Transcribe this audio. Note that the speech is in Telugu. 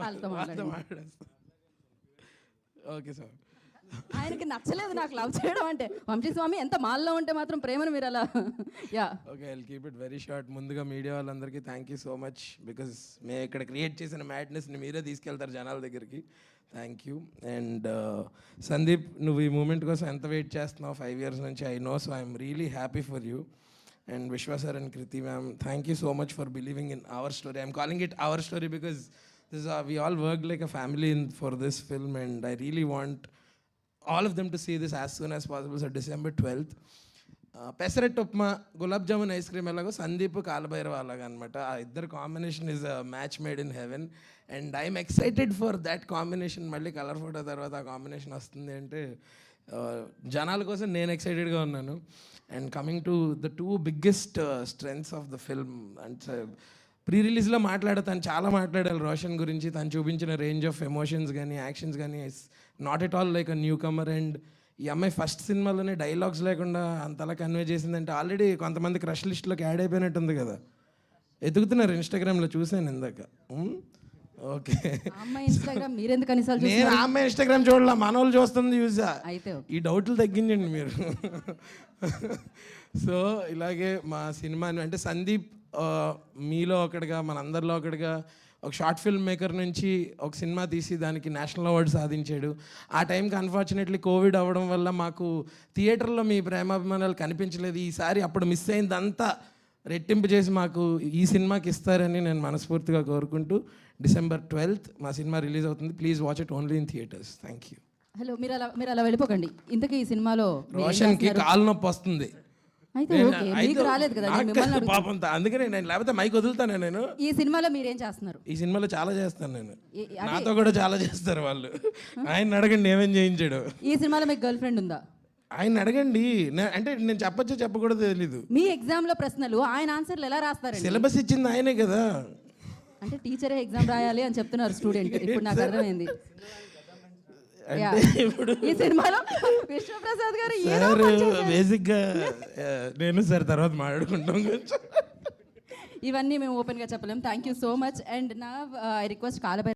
వాళ్ళతో మాట్లాడేస్తా. Okay sir. ఆయనకి నచ్చలేదు నాకు లవ్ చేయడం అంటే. వంశీస్వామి ఎంత మాల్లో ఉంటే మాత్రం ప్రేమను మీరు అలా yeah okay, I'll keep it very short. ముందుగా మీడియా వాళ్ళందరికీ thank you so much, because మేము ఇక్కడ క్రియేట్ చేసిన మ్యాడ్నెస్ని మీరే తీసుకెళ్తారు జనాల దగ్గరికి. Thank you. అండ్ సందీప్, నువ్వు ఈ మూమెంట్ కోసం ఎంత వెయిట్ చేస్తున్నావు 5 years నుంచి, I know. So I'm really happy for you. And Vishwa sir and Kriti ma'am, thank you so much for believing in our story. I'm calling it our story because we all worked like a family for this film, and I really want all of them to see this as soon as possible. So December 12th. Pesarattu upma, gulab jamun, ice cream ఎలాగో సందీప్ కాలభైరవ అలాగా అనమాట. ఆ ఇద్దరు combination is a match made in heaven. And I'm excited for that combination. మళ్ళీ కలర్ ఫోటో తర్వాత ఆ కాంబినేషన్ వస్తుంది అంటే జనాల కోసం నేను ఎక్సైటెడ్గా ఉన్నాను. And coming to the 2 biggest strengths of the film, and pre రిలీజ్లో తను చాలా మాట్లాడాలి రోషన్ గురించి. తను చూపించిన రేంజ్ ఆఫ్ ఎమోషన్స్ కానీ యాక్షన్స్ కానీ it's not at all like a newcomer. And ఈ అమ్మాయి ఫస్ట్ సినిమాలోనే డైలాగ్స్ లేకుండా అంతలా కన్వే చేసిందంటే ఆల్రెడీ కొంతమంది క్రష్ లిస్ట్లో యాడ్ అయిపోయినట్టుంది కదా. ఎదుగుతున్నారు ఇన్స్టాగ్రామ్లో, చూసాను ఇందాక. ఓకే, నేను ఆ అమ్మాయి ఇన్స్టాగ్రామ్ చూడాల, మన వాళ్ళు చూస్తుంది చూసా. ఈ డౌట్లు తగ్గించండి మీరు. సో ఇలాగే మా సినిమాని అంటే సందీప్ మీలో ఒకటిగా, మనందరిలో ఒకటిగా ఒక షార్ట్ ఫిల్మ్ మేకర్ నుంచి ఒక సినిమా తీసి దానికి నేషనల్ అవార్డు సాధించాడు. ఆ టైంకి అన్ఫార్చునేట్లీ కోవిడ్ అవ్వడం వల్ల మాకు థియేటర్లో మీ ప్రేమాభిమానాలు కనిపించలేదు. ఈసారి అప్పుడు మిస్ అయిందంతా రెట్టింపు చేసి మాకు ఈ సినిమాకి ఇస్తారని నేను మనస్ఫూర్తిగా కోరుకుంటూ, December 12th మా సినిమా రిలీజ్ అవుతుంది. Please watch it only in theatres. Thank you. Hello, మీరు అలా వెళ్ళిపోకండి. ఇంతకీ ఈ సినిమాలో రోషన్కి కాలు నొప్పి వస్తుంది. పాపం, అందుకనే నేను లేకపోతే మైక్ వదులుతాను. నేను ఈ సినిమాలో మీరేం చేస్తున్నారు? ఈ సినిమాలో చాలా చేస్తాను నేను, నాతో కూడా చాలా చేస్తారు వాళ్ళు. ఆయన అడగండి ఏమేం చేయించాడు. ఈ సినిమాలో మీకు గర్ల్ ఫ్రెండ్ ఉందా? ఆయన అడగండి. అంటే నేను చెప్పొచ్చో చెప్పకూడదు తెలీదు. మీ ఎగ్జామ్ లో ప్రశ్నలు ఆయన ఆన్సర్లు ఎలా రాస్తారు? సిలబస్ ఇచ్చింది ఆయనే కదా. అంటే టీచరే ఎగ్జామ్ రాయాలి అని చెప్తున్నారు స్టూడెంట్. ఇప్పుడు నాకు అర్థమైంది. ఈ సినిమాలో విశ్వప్రసాద్ గారు బేసిక్ గా నేను సార్ తర్వాత మాట్లాడుకుంటాం. ఇవన్నీ మేము ఓపెన్ గా చెప్పలేము. Thank you so much. And నా ఐ రిక్వెస్ట్ కాలభైరవ